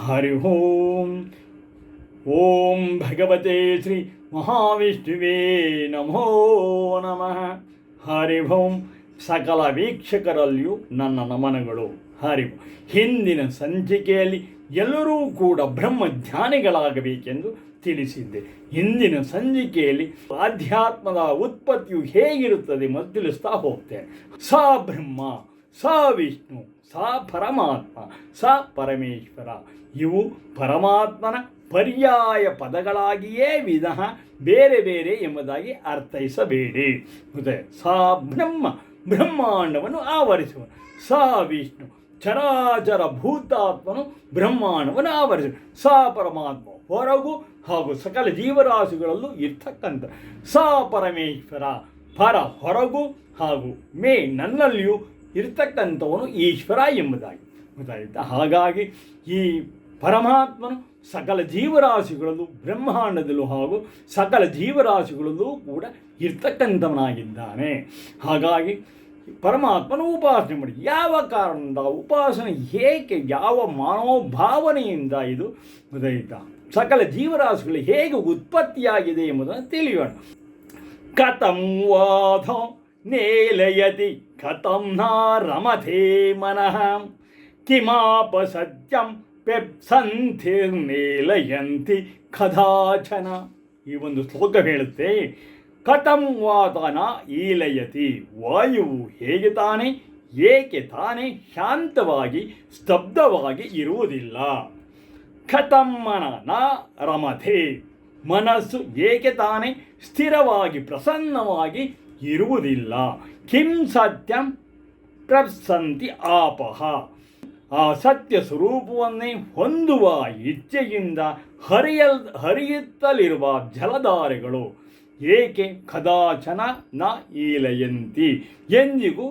ಹರಿ ಓಂ. ಓಂ ಭಗವತೆ ಶ್ರೀ ಮಹಾವಿಷ್ಣುವೇ ನಮೋ ನಮಃ. ಹರಿ ಓಂ. ಸಕಲ ವೀಕ್ಷಕರಲ್ಲಿಯೂ ನನ್ನ ನಮನಗಳು. ಹರಿ ಓಂ. ಹಿಂದಿನ ಸಂಚಿಕೆಯಲ್ಲಿ ಎಲ್ಲರೂ ಕೂಡ ಬ್ರಹ್ಮಜ್ಞಾನಿಗಳಾಗಬೇಕೆಂದು ತಿಳಿಸಿದ್ದೆ. ಇಂದಿನ ಸಂಚಿಕೆಯಲ್ಲಿ ಆಧ್ಯಾತ್ಮದ ಉತ್ಪತ್ತಿಯು ಹೇಗಿರುತ್ತದೆ ಮತ್ತು ತಿಳಿಸ್ತಾ ಹೋಗ್ತೇನೆ. ಸ ಬ್ರಹ್ಮ, ಸ ವಿಷ್ಣು, ಸ ಪರಮಾತ್ಮ, ಸ ಪರಮೇಶ್ವರ. ಇವು ಪರಮಾತ್ಮನ ಪರ್ಯಾಯ ಪದಗಳಾಗಿಯೇ ವಿನಃ ಬೇರೆ ಬೇರೆ ಎಂಬುದಾಗಿ ಅರ್ಥೈಸಬೇಡಿ. ಮತ್ತೆ ಸ ಬ್ರಹ್ಮ, ಬ್ರಹ್ಮಾಂಡವನ್ನು ಆವರಿಸುವನು. ಸ ವಿಷ್ಣು, ಚರಾಚರ ಭೂತಾತ್ಮನು ಬ್ರಹ್ಮಾಂಡವನ್ನು ಆವರಿಸುವ. ಸ ಪರಮಾತ್ಮ, ಹೊರಗು ಹಾಗೂ ಸಕಲ ಜೀವರಾಶಿಗಳಲ್ಲೂ ಇರ್ತಕ್ಕಂಥ. ಸ ಪರಮೇಶ್ವರ, ಪರ ಹೊರಗು ಹಾಗೂ ಮೇ ನನ್ನಲ್ಲಿಯೂ ಇರ್ತಕ್ಕಂಥವನು ಈಶ್ವರ ಎಂಬುದಾಗಿ ಗೊತ್ತಾಯಿತಾ. ಹಾಗಾಗಿ ಈ ಪರಮಾತ್ಮನು ಸಕಲ ಜೀವರಾಶಿಗಳಲ್ಲೂ ಬ್ರಹ್ಮಾಂಡದಲ್ಲೂ ಹಾಗೂ ಸಕಲ ಜೀವರಾಶಿಗಳಲ್ಲೂ ಕೂಡ ಇರ್ತಕ್ಕಂಥವನಾಗಿದ್ದಾನೆ. ಹಾಗಾಗಿ ಪರಮಾತ್ಮನ ಉಪಾಸನೆ ಮಾಡಿ. ಯಾವ ಕಾರಣದಿಂದ ಉಪಾಸನೆ, ಏಕೆ, ಯಾವ ಮನೋಭಾವನೆಯಿಂದ ಇದು ಗೊತ್ತಾಯಿತಾ, ಸಕಲ ಜೀವರಾಶಿಗಳು ಹೇಗೆ ಉತ್ಪತ್ತಿಯಾಗಿದೆ ಎಂಬುದನ್ನು ತಿಳಿಯೋಣ. ಕಥಂ ವಾಧ ನೇಲಯತಿ ಕಥಂ ನ ರಮಥೇ ಮನಃ ಕಿಮಾಪ ಸತ್ಯಂ ಪೆಪ್ಸಂಥಿರ್ನೇಲಯಂತಿ ಕದಾಚನ. ಈ ಒಂದು ಶ್ಲೋಕ ಹೇಳುತ್ತೆ, ಕಥಂ ವಾತನ ಈಲಯತಿ, ವಾಯುವು ಹೇಗೆ ತಾನೇ, ಏಕೆ ತಾನೇ ಶಾಂತವಾಗಿ ಸ್ತಬ್ಧವಾಗಿ ಇರುವುದಿಲ್ಲ. ಕಥಂ ಮನ ನ ರಮಥೆ, ಮನಸ್ಸು ಏಕೆ ತಾನೇ ಸ್ಥಿರವಾಗಿ ಪ್ರಸನ್ನವಾಗಿ ಇರುವುದಿಲ್ಲ. ಕಿಂ ಸತ್ಯಂ ಪ್ರಪ್ಸಂತಿ ಆಪಹ, ಆ ಸತ್ಯ ಸ್ವರೂಪವನ್ನೇ ಹೊಂದುವ ಇಚ್ಛೆಯಿಂದ ಹರಿಯುತ್ತಲಿರುವ ಜಲಧಾರೆಗಳು ಏಕೆ ಕದಾಚನ ನ ಈಲಯಂತಿ, ಎಂದಿಗೂ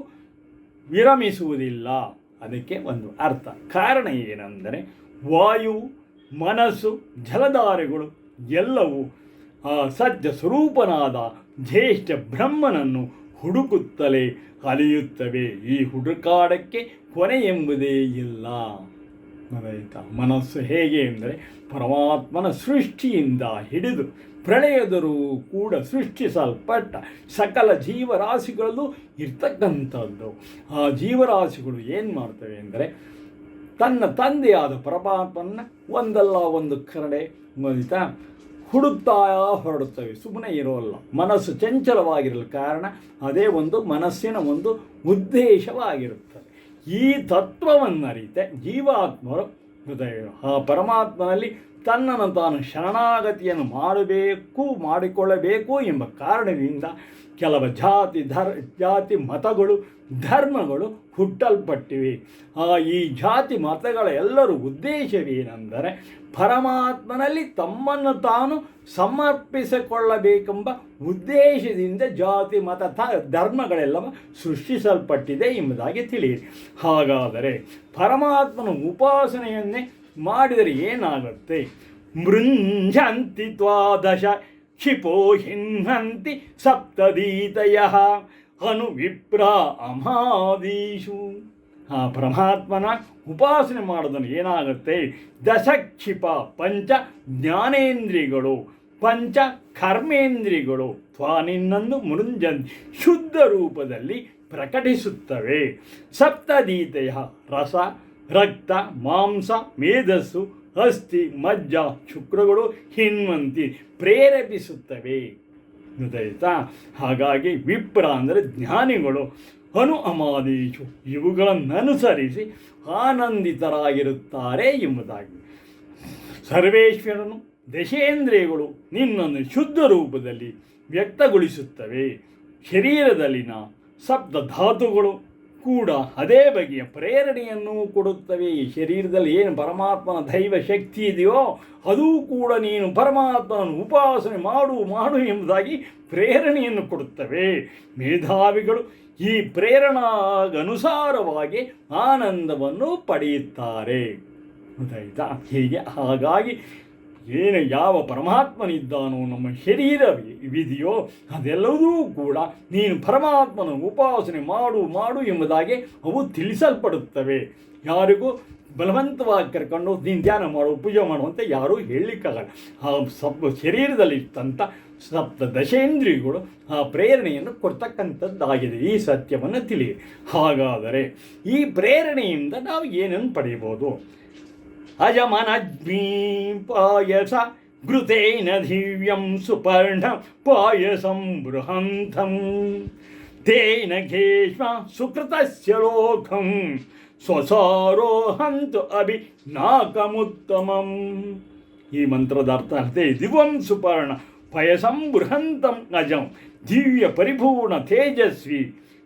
ವಿರಮಿಸುವುದಿಲ್ಲ. ಅದಕ್ಕೆ ಒಂದು ಅರ್ಥ, ಕಾರಣ ಏನೆಂದರೆ ವಾಯು, ಮನಸ್ಸು, ಜಲಧಾರೆಗಳು ಎಲ್ಲವೂ ಆ ಸತ್ಯ ಸ್ವರೂಪನಾದ ಜ್ಯೇಷ್ಠ ಬ್ರಹ್ಮನನ್ನು ಹುಡುಕುತ್ತಲೇ ಅಲಿಯುತ್ತವೆ. ಈ ಹುಡುಕಾಡಕ್ಕೆ ಕೊನೆ ಎಂಬುದೇ ಇಲ್ಲ. ಆಯಿತಾ. ಮನಸ್ಸು ಹೇಗೆ ಅಂದರೆ ಪರಮಾತ್ಮನ ಸೃಷ್ಟಿಯಿಂದ ಹಿಡಿದು ಪ್ರಳಯದರೂ ಕೂಡ ಸೃಷ್ಟಿಸಲ್ಪಟ್ಟ ಸಕಲ ಜೀವರಾಶಿಗಳಲ್ಲೂ ಇರ್ತಕ್ಕಂಥದ್ದು. ಆ ಜೀವರಾಶಿಗಳು ಏನು ಮಾಡ್ತವೆ ಅಂದರೆ ತನ್ನ ತಂದೆಯಾದ ಪರಮಾತ್ಮನ ಒಂದಲ್ಲ ಒಂದು ಕಡೆ ಆಯಿತಾ ಹುಡುಕ್ತಾ ಹೊರಡುತ್ತವೆ, ಸುಮ್ಮನೆ ಇರೋಲ್ಲ. ಮನಸ್ಸು ಚಂಚಲವಾಗಿರಲು ಕಾರಣ ಅದೇ ಒಂದು ಮನಸ್ಸಿನ ಒಂದು ಉದ್ದೇಶವಾಗಿರುತ್ತದೆ. ಈ ತತ್ವವನ್ನರಿತೆ ಜೀವಾತ್ಮರು ಆ ಪರಮಾತ್ಮನಲ್ಲಿ ತನ್ನನ್ನು ತಾನು ಶರಣಾಗತಿಯನ್ನು ಮಾಡಿಕೊಳ್ಳಬೇಕು ಎಂಬ ಕಾರಣದಿಂದ ಕೆಲವು ಜಾತಿ ಮತಗಳು ಧರ್ಮಗಳು ಹುಟ್ಟಲ್ಪಟ್ಟಿವೆ. ಈ ಜಾತಿ ಮತಗಳ ಎಲ್ಲರ ಉದ್ದೇಶವೇನೆಂದರೆ ಪರಮಾತ್ಮನಲ್ಲಿ ತಮ್ಮನ್ನು ತಾನು ಸಮರ್ಪಿಸಿಕೊಳ್ಳಬೇಕೆಂಬ ಉದ್ದೇಶದಿಂದ ಜಾತಿ ಮತ ಧರ್ಮಗಳೆಲ್ಲವ ಸೃಷ್ಟಿಸಲ್ಪಟ್ಟಿದೆ ಎಂಬುದಾಗಿ ತಿಳಿಯಿರಿ. ಹಾಗಾದರೆ ಪರಮಾತ್ಮನ ಉಪಾಸನೆಯನ್ನೇ ಮಾಡಿದರೆ ಏನಾಗುತ್ತೆ? ಮೃಂಜಂತಿ ತ್ವಾದಶ ಕ್ಷಿಪೋ ಹಿನ್ನಂತಿ ಸಪ್ತದೀತಯಃ ಅನುವಿಪ್ರ ಅಮಾದೀಷು. ಆ ಪರಮಾತ್ಮನ ಉಪಾಸನೆ ಮಾಡೋದನ್ನು ಏನಾಗುತ್ತೆ? ದಶಕ್ಷಿಪ ಪಂಚ ಜ್ಞಾನೇಂದ್ರಿಯಗಳು, ಪಂಚ ಕರ್ಮೇಂದ್ರಿಯಗಳು ನಿನ್ನನ್ನು ಮೃಂಜಂತಿ ಶುದ್ಧ ರೂಪದಲ್ಲಿ ಪ್ರಕಟಿಸುತ್ತವೆ. ಸಪ್ತದೀತೆಯ ರಸ, ರಕ್ತ, ಮಾಂಸ, ಮೇಧಸ್ಸು, ಅಸ್ಥಿ, ಮಜ್ಜ, ಶುಕ್ರಗಳು ಹಿನ್ವಂತಿ ಪ್ರೇರೇಪಿಸುತ್ತವೆ. ಗೊತ್ತಾಯ್ತಾ? ಹಾಗಾಗಿ ವಿಪ್ರ ಅಂದರೆ ಜ್ಞಾನಿಗಳು, ಅನು ಅಮಾದೀಶು ಇವುಗಳನ್ನನುಸರಿಸಿ ಆನಂದಿತರಾಗಿರುತ್ತಾರೆ ಎಂಬುದಾಗಿ. ಸರ್ವೇಶ್ವರನು ದಶೇಂದ್ರಿಯಗಳು ನಿನ್ನನ್ನು ಶುದ್ಧ ರೂಪದಲ್ಲಿ ವ್ಯಕ್ತಗೊಳಿಸುತ್ತವೆ. ಶರೀರದಲ್ಲಿನ ಸಪ್ತ ಧಾತುಗಳು ಕೂಡ ಅದೇ ಬಗೆಯ ಪ್ರೇರಣೆಯನ್ನು ಕೊಡುತ್ತವೆ. ಈ ಶರೀರದಲ್ಲಿ ಏನು ಪರಮಾತ್ಮನ ದೈವ ಶಕ್ತಿ ಇದೆಯೋ ಅದೂ ಕೂಡ ನೀನು ಪರಮಾತ್ಮನನ್ನು ಉಪಾಸನೆ ಮಾಡು ಎಂಬುದಾಗಿ ಪ್ರೇರಣೆಯನ್ನು ಕೊಡುತ್ತವೆ. ಮೇಧಾವಿಗಳು ಈ ಪ್ರೇರಣಾಗನುಸಾರವಾಗಿ ಆನಂದವನ್ನು ಪಡೆಯುತ್ತಾರೆ. ಗೊತ್ತಾಯ್ತಾ? ಹೀಗೆ ಹಾಗಾಗಿ ಏನು ಯಾವ ಪರಮಾತ್ಮನಿದ್ದಾನೋ ನಮ್ಮ ಶರೀರವಿದೆಯೋ ಅದೆಲ್ಲವೂ ಕೂಡ ನೀನು ಪರಮಾತ್ಮನ ಉಪಾಸನೆ ಮಾಡು ಎಂಬುದಾಗಿ ಅವು ತಿಳಿಸಲ್ಪಡುತ್ತವೆ. ಯಾರಿಗೂ ಬಲವಂತವಾಗಿ ಕರ್ಕೊಂಡು ನೀನು ಧ್ಯಾನ ಮಾಡು, ಪೂಜೆ ಮಾಡು ಅಂತ ಯಾರೂ ಹೇಳಲಿಕ್ಕಾಗಲ್ಲ. ಆ ಶರೀರದಲ್ಲಿದ್ದಂಥ ಸಪ್ತ ದಶೇಂದ್ರಿಯಗಳು ಆ ಪ್ರೇರಣೆಯನ್ನು ಕೊಡ್ತಕ್ಕಂಥದ್ದಾಗಿದೆ. ಈ ಸತ್ಯವನ್ನು ತಿಳಿಯಿರಿ. ಹಾಗಾದರೆ ಈ ಪ್ರೇರಣೆಯಿಂದ ನಾವು ಏನನ್ನು ಪಡೆಯಬಹುದು? ಅಜಮನಜ್ಞೀ ಪಾಯಸ ಘೃತೇನ ದಿವ್ಯಂ ಸುಪರ್ಣ ಪಾಯಸಂ ಬೃಹಂತಂ ತೇನ ಘೇಷ್ಮ ಸುಕೃತಸ್ಯ ಲೋಕಂ ಸ್ವಸಾರೋಹಂತು ಅಭಿನಾಕಮುತ್ತಮಂ. ಈ ಮಂತ್ರದ ಅರ್ಥ ದಿವ್ಯಂ ಸುಪರ್ಣ ಪಯಸಂ ಬೃಹಂತಂ ಅಜಂ ದಿವ್ಯ ಪರಿಪೂರ್ಣ ತೇಜಸ್ವಿ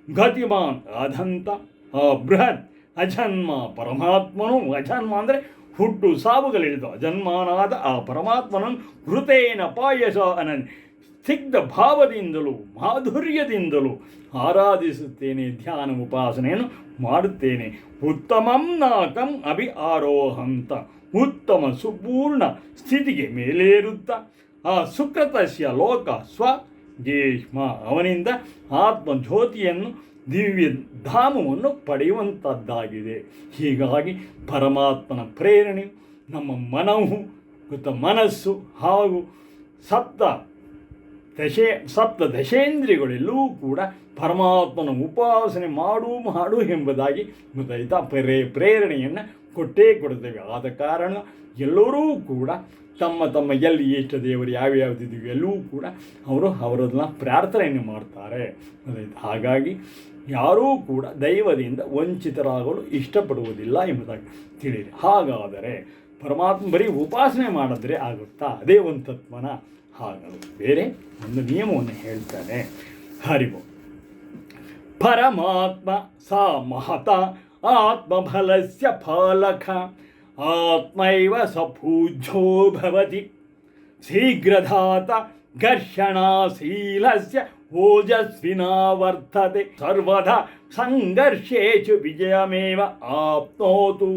ಗತಿಮಾನ್ ಅದಂತ ಆ ಬೃಹತ್ ಅಜನ್ಮ ಪರಮಾತ್ಮನು. ಅಜನ್ಮ ಅಂದರೆ ಹುಟ್ಟು ಸಾವುಗಳಿಳಿದು ಅಜನ್ಮಾನಾದ ಆ ಪರಮಾತ್ಮನನ್ನು ಘೃತೇನ ಪಾಯಸ ಅನನ್ ಸಿಗ್ಧ ಭಾವದಿಂದಲೂ ಮಾಧುರ್ಯದಿಂದಲೂ ಆರಾಧಿಸುತ್ತೇನೆ, ಧ್ಯಾನ ಉಪಾಸನೆಯನ್ನು ಮಾಡುತ್ತೇನೆ. ಉತ್ತಮಂ ನಾಕಂ ಅಭಿ ಆರೋಹಂತ, ಉತ್ತಮ ಸುಪೂರ್ಣ ಸ್ಥಿತಿಗೆ ಮೇಲೇರುತ್ತಾ ಆ ಸುಕೃತಸ್ಯ ಲೋಕ ಸ್ವಗೇಷ್ಮ, ಅವನಿಂದ ಆತ್ಮಜ್ಯೋತಿಯನ್ನು ದಿವ್ಯ ಧಾಮವನ್ನು ಪಡೆಯುವಂಥದ್ದಾಗಿದೆ. ಹೀಗಾಗಿ ಪರಮಾತ್ಮನ ಪ್ರೇರಣೆ ನಮ್ಮ ಮನಸ್ಸು ಹಾಗೂ ಸಪ್ತ ದಶೇಂದ್ರಿಯಗಳೆಲ್ಲವೂ ಕೂಡ ಪರಮಾತ್ಮನ ಉಪಾಸನೆ ಮಾಡು ಎಂಬುದಾಗಿ ಗೊತ್ತಾಯ್ತಾ ಪ್ರೇರಣೆಯನ್ನು ಕೊಟ್ಟೇ ಕೊಡ್ತೇವೆ. ಆದ ಕಾರಣ ಎಲ್ಲರೂ ಕೂಡ ತಮ್ಮ ಎಲ್ಲಿ ಇಷ್ಟ ದೇವರು ಯಾವ್ಯಾವುದಿದೆಯೋ ಎಲ್ಲವೂ ಕೂಡ ಅವರನ್ನ ಪ್ರಾರ್ಥನೆಯನ್ನು ಮಾಡ್ತಾರೆ. ಹಾಗಾಗಿ ಯಾರೂ ಕೂಡ ದೈವದಿಂದ ವಂಚಿತರಾಗಲು ಇಷ್ಟಪಡುವುದಿಲ್ಲ ಎಂಬುದಾಗಿ ತಿಳಿಯಿರಿ. ಹಾಗಾದರೆ ಪರಮಾತ್ಮ ಬರೀ ಉಪಾಸನೆ ಮಾಡಿದ್ರೆ ಆಗುತ್ತಾ? ಅದೇ ಒಂದು ತತ್ವನ? ಹಾಗಲ್ಲ, ಬೇರೆ ಒಂದು ನಿಯಮವನ್ನು ಹೇಳ್ತಾನೆ. ಹರಿವು ಪರಮಾತ್ಮ ಸಾ ಮಹತ ಆತ್ಮಫಲಸ್ಯ ಫಲಕ ಆತ್ಮೈವ ಸಪೂಜ್ಯೋ ಭವತಿ ಶೀಘ್ರಧಾತ ಘರ್ಷಣಾಶೀಲಸ್ಯ ಓಜಸ್ವಿನಾ ವರ್ತತೆ ಸರ್ವದಾ ಸಂಘರ್ಷೇಷು ವಿಜಯಮೇವ ಆಪ್ನೋತು.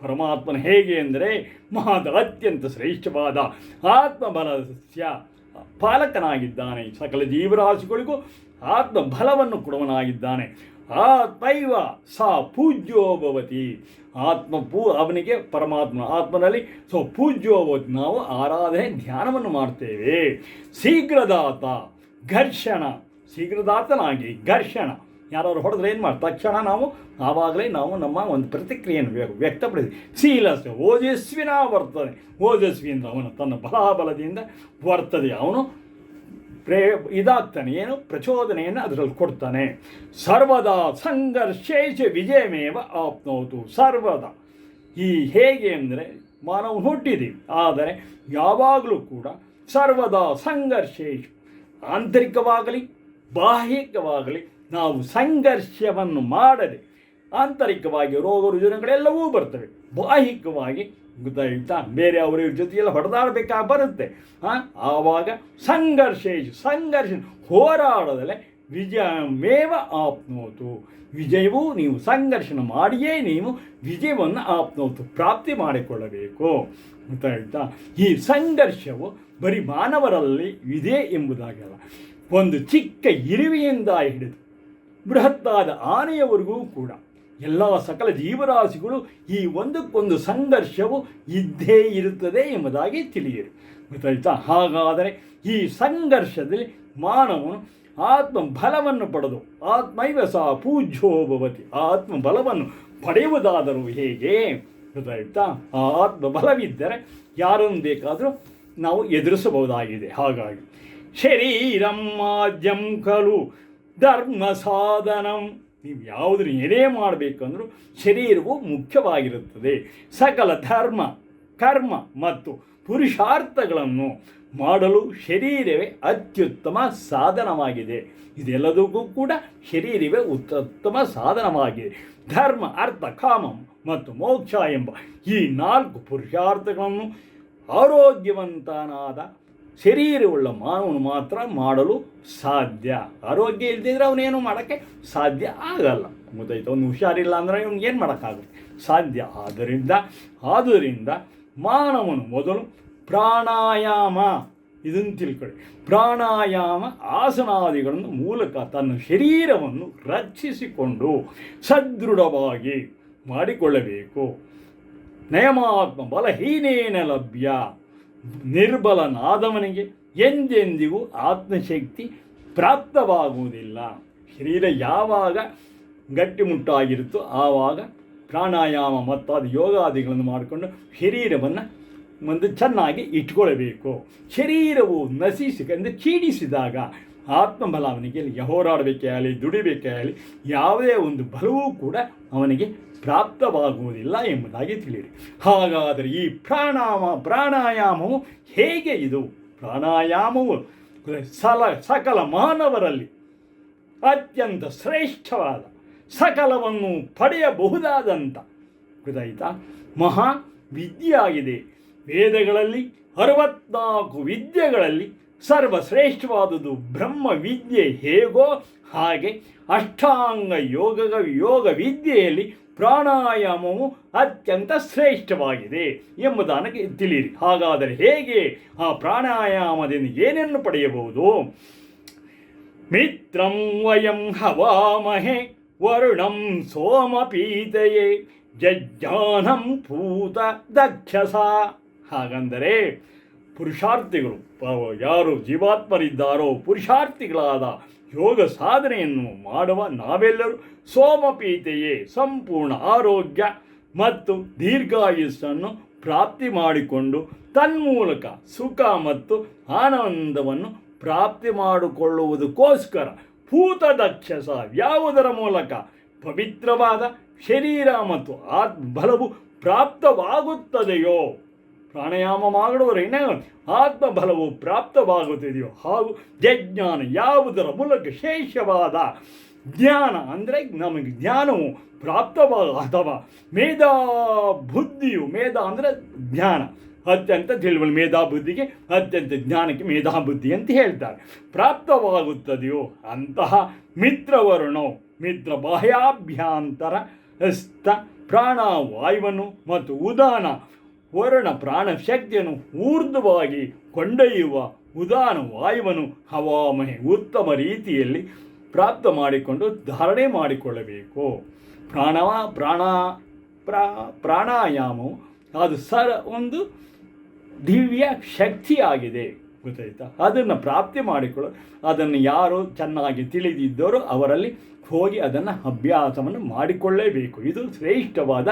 ಪರಮಾತ್ಮನ ಹೇಗೆ ಅಂದರೆ ಅತ್ಯಂತ ಶ್ರೇಷ್ಠವಾದ ಆತ್ಮಬಲಸ್ಯ ಪಾಲಕನಾಗಿದ್ದಾನೆ. ಸಕಲ ಜೀವರಾಶಿಗಳಿಗೂ ಆತ್ಮಬಲವನ್ನು ಕೊಡುವನಾಗಿದ್ದಾನೆ. ಆತ್ಮೈವ ಸಾ ಪೂಜ್ಯೋ ಭವತಿ, ಅವನಿಗೆ ಪರಮಾತ್ಮ ಆತ್ಮನಲ್ಲಿ ಪೂಜ್ಯೋ ಭವತಿ. ನಾವು ಆರಾಧನೆ ಧ್ಯಾನವನ್ನು ಮಾಡ್ತೇವೆ. ಶೀಘ್ರದಾತ ಶೀಘ್ರದಾತನಾಗಿ ಘರ್ಷಣ, ಯಾರು ಹೊಡೆದ್ರೆ ಏನು ಮಾಡಿ ತಕ್ಷಣ ಆವಾಗಲೇ ನಾವು ನಮ್ಮ ಒಂದು ಪ್ರತಿಕ್ರಿಯೆಯನ್ನು ವ್ಯಕ್ತಪಡಿಸಿ. ಶೀಲಸ್ಯ ಓಜಸ್ವಿನ ವರ್ತನೆ, ಓಜಸ್ವಿ ಅಂದರೆ ಅವನು ತನ್ನ ಬಲಾಬಲದಿಂದ ವರ್ತದೆ, ಅವನು ಇದಾಗ್ತಾನೆ, ಏನು ಪ್ರಚೋದನೆಯನ್ನು ಅದರಲ್ಲಿ ಕೊಡ್ತಾನೆ. ಸರ್ವದಾ ಸಂಘರ್ಷೇಷ ವಿಜಯಮೇವ ಆಪ್ನೋತು. ಸರ್ವದಾ ಹೇಗೆ ಅಂದರೆ ಮಾನವ ಹುಟ್ಟಿದ್ದೀವಿ, ಆದರೆ ಯಾವಾಗಲೂ ಕೂಡ ಸರ್ವದಾ ಸಂಘರ್ಷೇಷು, ಆಂತರಿಕವಾಗಲಿ ಬಾಹ್ಯಿಕವಾಗಲಿ ನಾವು ಸಂಘರ್ಷವನ್ನು ಮಾಡದೆ, ಆಂತರಿಕವಾಗಿ ರೋಗ ರುಜಿನಗಳೆಲ್ಲವೂ ಬರ್ತವೆ, ಬಾಹ್ಯಿಕವಾಗಿ ಗೊತ್ತಾಯ್ತಾ ಬೇರೆ ಅವರ ಜೊತೆಯೆಲ್ಲ ಹೊಡೆದಾಡಬೇಕಾಗಿ ಬರುತ್ತೆ. ಆವಾಗ ಸಂಘರ್ಷ ಹೋರಾಡದಲ್ಲೇ ವಿಜಯಮೇವ ಆಪ್ನೋತು. ವಿಜಯವೂ ನೀವು ಸಂಘರ್ಷಣ ಮಾಡಿಯೇ ನೀವು ವಿಜಯವನ್ನು ಆಪ್ನೋತು ಪ್ರಾಪ್ತಿ ಮಾಡಿಕೊಳ್ಳಬೇಕು. ಗೊತ್ತಾಯ್ತಾ? ಈ ಸಂಘರ್ಷವು ಬರೀ ಮಾನವರಲ್ಲಿ ಇದೆ ಎಂಬುದಾಗಲ್ಲ, ಒಂದು ಚಿಕ್ಕ ಇರುವೆಯಿಂದ ಹಿಡಿದು ಬೃಹತ್ತಾದ ಆನೆಯವರೆಗೂ ಕೂಡ ಎಲ್ಲ ಸಕಲ ಜೀವರಾಶಿಗಳು ಈ ಒಂದಕ್ಕೊಂದು ಸಂಘರ್ಷವು ಇದ್ದೇ ಇರುತ್ತದೆ ಎಂಬುದಾಗಿ ತಿಳಿಯಿರಿ. ಗೊತ್ತಾಯ್ತಾ? ಹಾಗಾದರೆ ಈ ಸಂಘರ್ಷದಲ್ಲಿ ಮಾನವನು ಆತ್ಮಬಲವನ್ನು ಪಡೆದು ಆತ್ಮೈವ ಸಹ ಪೂಜ್ಯೋ ಭವತಿ, ಆತ್ಮಬಲವನ್ನು ಪಡೆಯುವುದಾದರೂ ಹೇಗೆ? ಗೊತ್ತಾಯ್ತಾ? ಆ ಆತ್ಮಬಲವಿದ್ದರೆ ಯಾರನ್ನು ಬೇಕಾದರೂ ನಾವು ಎದುರಿಸಬಹುದಾಗಿದೆ. ಹಾಗಾಗಿ ಶರೀರಂ ಮಾಧ್ಯಂ ಖಲು ಧರ್ಮ ಸಾಧನಂ. ನೀವು ಯಾವುದನ್ನು ಏನೇ ಮಾಡಬೇಕಂದ್ರೂ ಶರೀರವು ಮುಖ್ಯವಾಗಿರುತ್ತದೆ. ಸಕಲ ಧರ್ಮ ಕರ್ಮ ಮತ್ತು ಪುರುಷಾರ್ಥಗಳನ್ನು ಮಾಡಲು ಶರೀರವೇ ಅತ್ಯುತ್ತಮ ಸಾಧನವಾಗಿದೆ. ಇದೆಲ್ಲದಕ್ಕೂ ಕೂಡ ಶರೀರವೇ ಉತ್ತಮ ಸಾಧನವಾಗಿದೆ. ಧರ್ಮ ಅರ್ಥ ಕಾಮ ಮತ್ತು ಮೋಕ್ಷ ಎಂಬ ಈ 4 ಪುರುಷಾರ್ಥಗಳನ್ನು ಆರೋಗ್ಯವಂತನಾದ ಶರೀರವುಳ್ಳ ಮಾನವನು ಮಾತ್ರ ಮಾಡಲು ಸಾಧ್ಯ. ಆರೋಗ್ಯ ಇಲ್ಲದಿದ್ದರೆ ಅವನೇನು ಮಾಡೋಕ್ಕೆ ಸಾಧ್ಯ ಆಗಲ್ಲ. ಗೊತ್ತಾಯ್ತು? ಅವನು ಹುಷಾರಿಲ್ಲ ಅಂದರೆ ಅವ್ನಿಗೆ ಏನು ಮಾಡೋಕ್ಕಾಗುತ್ತೆ? ಸಾಧ್ಯ. ಆದ್ದರಿಂದ ಮಾನವನು ಮೊದಲು ಪ್ರಾಣಾಯಾಮ, ಇದನ್ನು ತಿಳ್ಕೊಳ್ಳಿ, ಪ್ರಾಣಾಯಾಮ ಆಸನಾದಿಗಳನ್ನು ಮೂಲಕ ತನ್ನ ಶರೀರವನ್ನು ರಕ್ಷಿಸಿಕೊಂಡು ಸದೃಢವಾಗಿ ಮಾಡಿಕೊಳ್ಳಬೇಕು. ನಯಮಾತ್ಮ ಬಲಹೀನೇನ ಲಭ್ಯ. ನಿರ್ಬಲನಾದವನಿಗೆ ಎಂದೆಂದಿಗೂ ಆತ್ಮಶಕ್ತಿ ಪ್ರಾಪ್ತವಾಗುವುದಿಲ್ಲ. ಶರೀರ ಯಾವಾಗ ಗಟ್ಟಿಮುಟ್ಟಾಗಿರುತ್ತೋ ಆವಾಗ ಪ್ರಾಣಾಯಾಮ ಮತ್ತು ಅದು ಯೋಗಾದಿಗಳನ್ನು ಮಾಡಿಕೊಂಡು ಶರೀರವನ್ನು ಒಂದು ಚೆನ್ನಾಗಿ ಇಟ್ಕೊಳ್ಬೇಕು. ಶರೀರವು ಅಂದರೆ ಕ್ಷೀಣಿಸಿದಾಗ ಆತ್ಮಬಲ ಅವನಿಗೆ ಹೋರಾಡಬೇಕೇ ಆಗಲಿ, ದುಡಿಬೇಕೇ ಆಗಲಿ, ಯಾವುದೇ ಒಂದು ಬಲವೂ ಕೂಡ ಅವನಿಗೆ ಪ್ರಾಪ್ತವಾಗುವುದಿಲ್ಲ ಎಂಬುದಾಗಿ ತಿಳಿಯಿರಿ. ಹಾಗಾದರೆ ಈ ಪ್ರಾಣಾಯಾಮವು ಹೇಗೆ ಇದು? ಪ್ರಾಣಾಯಾಮವು ಸಕಲ ಮಾನವರಲ್ಲಿ ಅತ್ಯಂತ ಶ್ರೇಷ್ಠವಾದ, ಸಕಲವನ್ನು ಪಡೆಯಬಹುದಾದಂಥ ಗೊತ್ತಾಯಿತಾ ಮಹಾ ವಿದ್ಯೆಯಾಗಿದೆ. ವೇದಗಳಲ್ಲಿ 64 ವಿದ್ಯೆಗಳಲ್ಲಿ ಸರ್ವಶ್ರೇಷ್ಠವಾದುದು ಬ್ರಹ್ಮ ವಿದ್ಯೆ ಹೇಗೋ ಹಾಗೆ ಅಷ್ಟಾಂಗ ಯೋಗ ವಿದ್ಯೆಯಲ್ಲಿ ಪ್ರಾಣಾಯಾಮವು ಅತ್ಯಂತ ಶ್ರೇಷ್ಠವಾಗಿದೆ ಎಂಬುದನ್ನು ತಿಳಿಯಿರಿ. ಹಾಗಾದರೆ ಹೇಗೆ ಆ ಪ್ರಾಣಾಯಾಮದಿಂದ ಏನನ್ನು ಪಡೆಯಬಹುದು? ಮಿತ್ರಂ ವಯಂ ಹವಾಮಹೆ ವರುಣಂ ಸೋಮಪೀತಯೇ ಜಜ್ಜಾನಂ ಪೂತ ದಕ್ಷಸ. ಹಾಗಂದರೆ ಪುರುಷಾರ್ಥಿಗಳು ಯಾರು ಜೀವಾತ್ಮರಿದ್ದಾರೋ ಪುರುಷಾರ್ಥಿಗಳಾದ ಯೋಗ ಸಾಧನೆಯನ್ನು ಮಾಡುವ ನಾವೆಲ್ಲರೂ ಸೋಮಪೀತೆಯೇ ಸಂಪೂರ್ಣ ಆರೋಗ್ಯ ಮತ್ತು ದೀರ್ಘಾಯುಸ್ಸನ್ನು ಪ್ರಾಪ್ತಿ ಮಾಡಿಕೊಂಡು ತನ್ಮೂಲಕ ಸುಖ ಮತ್ತು ಆನಂದವನ್ನು ಪ್ರಾಪ್ತಿ ಮಾಡಿಕೊಳ್ಳುವುದಕ್ಕೋಸ್ಕರ ಭೂತದಕ್ಷಸ ಯಾವುದರ ಮೂಲಕ ಪವಿತ್ರವಾದ ಶರೀರ ಮತ್ತು ಆತ್ಮಬಲವು ಪ್ರಾಪ್ತವಾಗುತ್ತದೆಯೋ, ಪ್ರಾಣಾಯಾಮ ಮಾಡುವವರೇನೇ ಆತ್ಮಬಲವು ಪ್ರಾಪ್ತವಾಗುತ್ತದೆಯೋ ಹಾಗೂ ಯಜ್ಞಾನ ಯಾವುದರ ಮೂಲಕ ಶೇಷವಾದ ಜ್ಞಾನ ಅಂದರೆ ನಮಗೆ ಜ್ಞಾನವು ಅಥವಾ ಮೇಧಾ ಅಂದರೆ ಜ್ಞಾನ ಅತ್ಯಂತ ತಿಳಿವಳಿ, ಮೇಧಾಬುದ್ಧಿಗೆ ಅತ್ಯಂತ ಜ್ಞಾನಕ್ಕೆ ಮೇಧಾಬುದ್ಧಿ ಅಂತ ಹೇಳ್ತಾರೆ, ಪ್ರಾಪ್ತವಾಗುತ್ತದೆಯೋ ಅಂತಹ ಮಿತ್ರವರುಣೋ ಮಿತ್ರ ಬಾಹ್ಯಾಭ್ಯಾಂತರ ಸ್ಥ ಪ್ರಾಣವಾಯುವನ್ನು ಮತ್ತು ಉದಾನ ವರುಣ ಪ್ರಾಣಶಕ್ತಿಯನ್ನು ಊರ್ಧ್ವವಾಗಿ ಕೊಂಡೊಯ್ಯುವ ಉದಾನ ವಾಯುವನ್ನು ಹವಾಮಹೆ ಉತ್ತಮ ರೀತಿಯಲ್ಲಿ ಪ್ರಾಪ್ತ ಮಾಡಿಕೊಂಡು ಧಾರಣೆ ಮಾಡಿಕೊಳ್ಳಬೇಕು. ಪ್ರಾಣಾಯಾಮವು ಅದು ಒಂದು ದಿವ್ಯ ಶಕ್ತಿಯಾಗಿದೆ ಗೊತ್ತಾಯ್ತಾ. ಅದನ್ನು ಪ್ರಾಪ್ತಿ ಮಾಡಿಕೊಳ್ಳೋದು, ಅದನ್ನು ಯಾರು ಚೆನ್ನಾಗಿ ತಿಳಿದಿದ್ದರೋ ಅವರಲ್ಲಿ ಹೋಗಿ ಅದನ್ನು ಅಭ್ಯಾಸವನ್ನು ಮಾಡಿಕೊಳ್ಳೇಬೇಕು. ಇದು ಶ್ರೇಷ್ಠವಾದ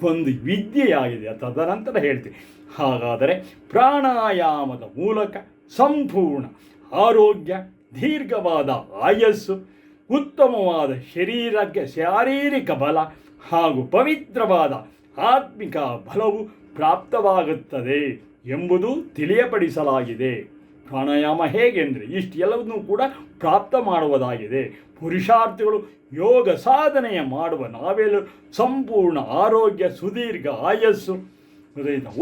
ಒಂದು ವಿದ್ಯೆಯಾಗಿದೆ. ತದನಂತರ ಹೇಳ್ತೀವಿ. ಹಾಗಾದರೆ ಪ್ರಾಣಾಯಾಮದ ಮೂಲಕ ಸಂಪೂರ್ಣ ಆರೋಗ್ಯ, ದೀರ್ಘವಾದ ಆಯಸ್ಸು, ಉತ್ತಮವಾದ ಶಾರೀರಿಕ ಬಲ ಹಾಗೂ ಪವಿತ್ರವಾದ ಆತ್ಮಿಕ ಬಲವು ಪ್ರಾಪ್ತವಾಗುತ್ತದೆ ಎಂಬುದು ತಿಳಿಯಪಡಿಸಲಾಗಿದೆ. ಪ್ರಾಣಾಯಾಮ ಹೇಗೆಂದರೆ ಇಷ್ಟೆಲ್ಲವನ್ನೂ ಕೂಡ ಪ್ರಾಪ್ತ ಮಾಡುವುದಾಗಿದೆ. ಪುರುಷಾರ್ಥಿಗಳು ಯೋಗ ಸಾಧನೆಯ ಮಾಡುವ ನಾವೆಲ್ಲರೂ ಸಂಪೂರ್ಣ ಆರೋಗ್ಯ, ಸುದೀರ್ಘ ಆಯಸ್ಸು,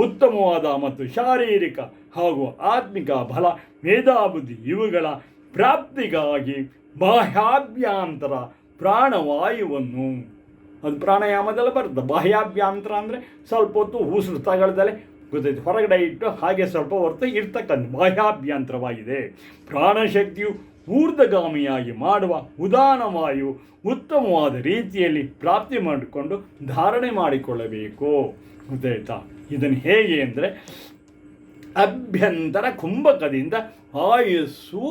ಉತ್ತಮವಾದ ಮತ್ತು ಶಾರೀರಿಕ ಹಾಗೂ ಆತ್ಮಿಕ ಬಲ, ಮೇಧಾಬುದ್ಧಿ ಇವುಗಳ ಪ್ರಾಪ್ತಿಗಾಗಿ ಬಾಹ್ಯಾಭ್ಯಾಂತರ ಪ್ರಾಣವಾಯುವನ್ನು, ಅದು ಪ್ರಾಣಾಯಾಮದಲ್ಲ ಬರುತ್ತೆ. ಬಾಹ್ಯಾಭ್ಯಾಂತರ ಅಂದರೆ ಸ್ವಲ್ಪ ಹೊತ್ತು ಉಸಿರು ತಗೊಳ್ದಲೆ ಗೊತ್ತಾಯ್ತು ಹೊರಗಡೆ ಇಟ್ಟು ಹಾಗೆ ಸ್ವಲ್ಪ ಹೊರತು ಇರ್ತಕ್ಕಂಥ ಬಾಹ್ಯಾಭ್ಯಂತರವಾಗಿದೆ. ಪ್ರಾಣಶಕ್ತಿಯು ಊರ್ಧ್ವಗಾಮಿಯಾಗಿ ಮಾಡುವ ಉದಾನವಾಯು ಉತ್ತಮವಾದ ರೀತಿಯಲ್ಲಿ ಪ್ರಾಪ್ತಿ ಮಾಡಿಕೊಂಡು ಧಾರಣೆ ಮಾಡಿಕೊಳ್ಳಬೇಕು ಗೊತ್ತಾಯ್ತಾ. ಇದನ್ನು ಹೇಗೆ ಅಂದರೆ ಅಭ್ಯಂತರ ಕುಂಭಕದಿಂದ ಆಯಸ್ಸು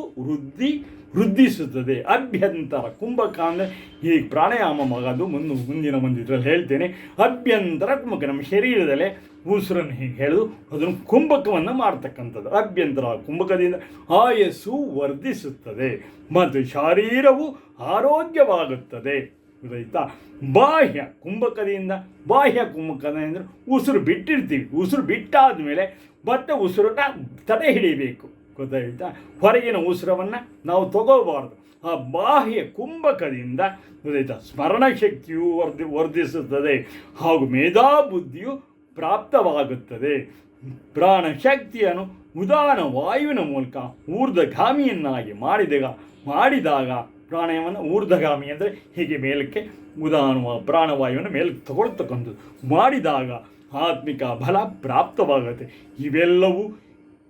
ವೃದ್ಧಿಸುತ್ತದೆ. ಅಭ್ಯಂತರ ಕುಂಭಕ ಅಂದರೆ ಈ ಪ್ರಾಣಾಯಾಮ ಮಗದು ಮುಂದಿನ ಇದರಲ್ಲಿ ಹೇಳ್ತೇನೆ. ಅಭ್ಯಂತರ ಕುಂಭಕ ನಮ್ಮ ಶರೀರದಲ್ಲೇ ಉಸಿರನ್ನು ಹೀಗೆ ಹೇಳೋದು ಅದನ್ನು ಕುಂಭಕವನ್ನು ಮಾಡ್ತಕ್ಕಂಥದ್ದು. ಅಭ್ಯಂತರ ಕುಂಭಕದಿಂದ ಆಯಸ್ಸು ವರ್ಧಿಸುತ್ತದೆ ಮತ್ತು ಶರೀರವು ಆರೋಗ್ಯವಾಗುತ್ತದೆ ಗೊತ್ತಾಯ್ತಾ. ಬಾಹ್ಯ ಕುಂಭಕದಿಂದ ಅಂದರೆ ಉಸಿರು ಬಿಟ್ಟಿರ್ತೀವಿ, ಉಸಿರು ಬಿಟ್ಟಾದ ಮೇಲೆ ಮತ್ತೆ ಉಸಿರನ್ನ ತಡೆ ಹಿಡಿಬೇಕು ಗೊತ್ತಾಯ್ತಾ. ಹೊರಗಿನ ಉಸಿರವನ್ನು ನಾವು ತಗೋಬಾರ್ದು. ಆ ಬಾಹ್ಯ ಕುಂಭಕದಿಂದ ಗೊತ್ತಾಯ್ತಾ ಸ್ಮರಣ ಶಕ್ತಿಯು ವರ್ಧಿಸುತ್ತದೆ ಹಾಗೂ ಮೇಧಾಬುದ್ಧಿಯು ಪ್ರಾಪ್ತವಾಗುತ್ತದೆ. ಪ್ರಾಣಶಕ್ತಿಯನ್ನು ಉದಾನ ವಾಯುವಿನ ಮೂಲಕ ಊರ್ಧ್ವಗಾಮಿಯನ್ನಾಗಿ ಮಾಡಿದಾಗ ಪ್ರಾಣಾಯಾಮವನ್ನು ಊರ್ಧ್ವಗಾಮಿ ಅಂದರೆ ಹೀಗೆ ಮೇಲಕ್ಕೆ ಪ್ರಾಣವಾಯುವನ್ನು ಮೇಲಕ್ಕೆ ತಗೊಳ್ತಕ್ಕಂಥದ್ದು ಮಾಡಿದಾಗ ಆತ್ಮಿಕ ಬಲ ಪ್ರಾಪ್ತವಾಗುತ್ತೆ. ಇವೆಲ್ಲವೂ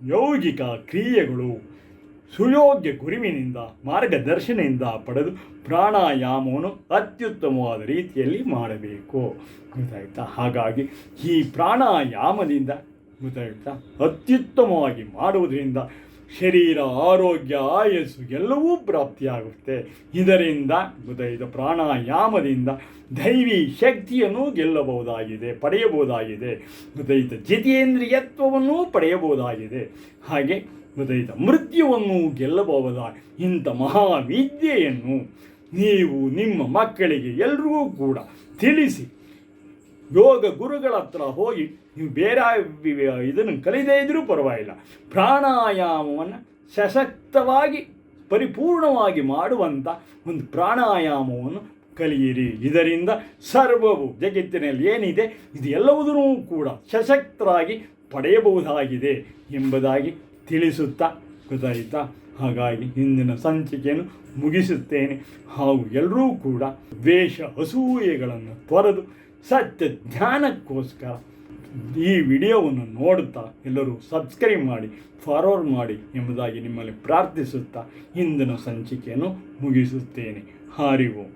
ಯೌಗಿಕ ಕ್ರಿಯೆಗಳು. ಸುಯೋಗ್ಯ ಗುರುವಿನಿಂದ ಮಾರ್ಗದರ್ಶನದಿಂದ ಪಡೆದು ಪ್ರಾಣಾಯಾಮವನ್ನು ಅತ್ಯುತ್ತಮವಾದ ರೀತಿಯಲ್ಲಿ ಮಾಡಬೇಕು. ಗೊತ್ತಾಯ್ತಾ? ಹಾಗಾಗಿ ಈ ಪ್ರಾಣಾಯಾಮದಿಂದ ಗೊತ್ತಾಯ್ತಾ ಅತ್ಯುತ್ತಮವಾಗಿ ಮಾಡುವುದರಿಂದ ಶರೀರ, ಆರೋಗ್ಯ, ಆಯಸ್ಸು ಎಲ್ಲವೂ ಪ್ರಾಪ್ತಿಯಾಗುತ್ತೆ. ಇದರಿಂದ ಗೊತ್ತಾಯ್ತಾ ಪ್ರಾಣಾಯಾಮದಿಂದ ದೈವಿ ಶಕ್ತಿಯನ್ನು ಪಡೆಯಬಹುದಾಗಿದೆ. ಗೊತ್ತಾಯ್ತಾ ಜಿತೇಂದ್ರಿಯತ್ವವನ್ನು ಪಡೆಯಬಹುದಾಗಿದೆ. ಹಾಗೆ ಗೊತ್ತಾಯ್ತಾ ಮೃತ್ಯುವನ್ನು ಗೆಲ್ಲಬಹುದಾದ ಇಂಥ ಮಹಾವಿದ್ಯೆಯನ್ನು ನೀವು ನಿಮ್ಮ ಮಕ್ಕಳಿಗೆ ಎಲ್ಲರಿಗೂ ಕೂಡ ತಿಳಿಸಿ. ಯೋಗ ಗುರುಗಳ ಹತ್ರ ಹೋಗಿ ನೀವು ಬೇರೆ ಇದನ್ನು ಕಲಿದೇ ಇದ್ರೂ ಪರವಾಗಿಲ್ಲ, ಪ್ರಾಣಾಯಾಮವನ್ನು ಸಶಕ್ತವಾಗಿ ಪರಿಪೂರ್ಣವಾಗಿ ಮಾಡುವಂಥ ಒಂದು ಪ್ರಾಣಾಯಾಮವನ್ನು ಕಲಿಯಿರಿ. ಇದರಿಂದ ಸರ್ವವು ಜಗತ್ತಿನಲ್ಲಿ ಏನಿದೆ ಇದು ಎಲ್ಲವುದೂ ಕೂಡ ಸಶಕ್ತರಾಗಿ ಪಡೆಯಬಹುದಾಗಿದೆ ಎಂಬುದಾಗಿ ತಿಳಿಸುತ್ತಾ ಗೊತ್ತಾಯಿತಾ. ಹಾಗಾಗಿ ಇಂದಿನ ಸಂಚಿಕೆಯನ್ನು ಮುಗಿಸುತ್ತೇನೆ. ಹಾಗೂ ಎಲ್ಲರೂ ಕೂಡ ದ್ವೇಷ ಅಸೂಯೆಗಳನ್ನು ತೊರೆದು ಸತ್ಯ ಜ್ಞಾನಕ್ಕೋಸ್ಕರ ಈ ವಿಡಿಯೋವನ್ನು ನೋಡುತ್ತಾ ಎಲ್ಲರೂ ಸಬ್ಸ್ಕ್ರೈಬ್ ಮಾಡಿ, ಫಾರ್ವರ್ಡ್ ಮಾಡಿ ಎಂಬುದಾಗಿ ನಿಮ್ಮಲ್ಲಿ ಪ್ರಾರ್ಥಿಸುತ್ತಾ ಇಂದಿನ ಸಂಚಿಕೆಯನ್ನು ಮುಗಿಸುತ್ತೇನೆ. ಹರಿ ಓಂ.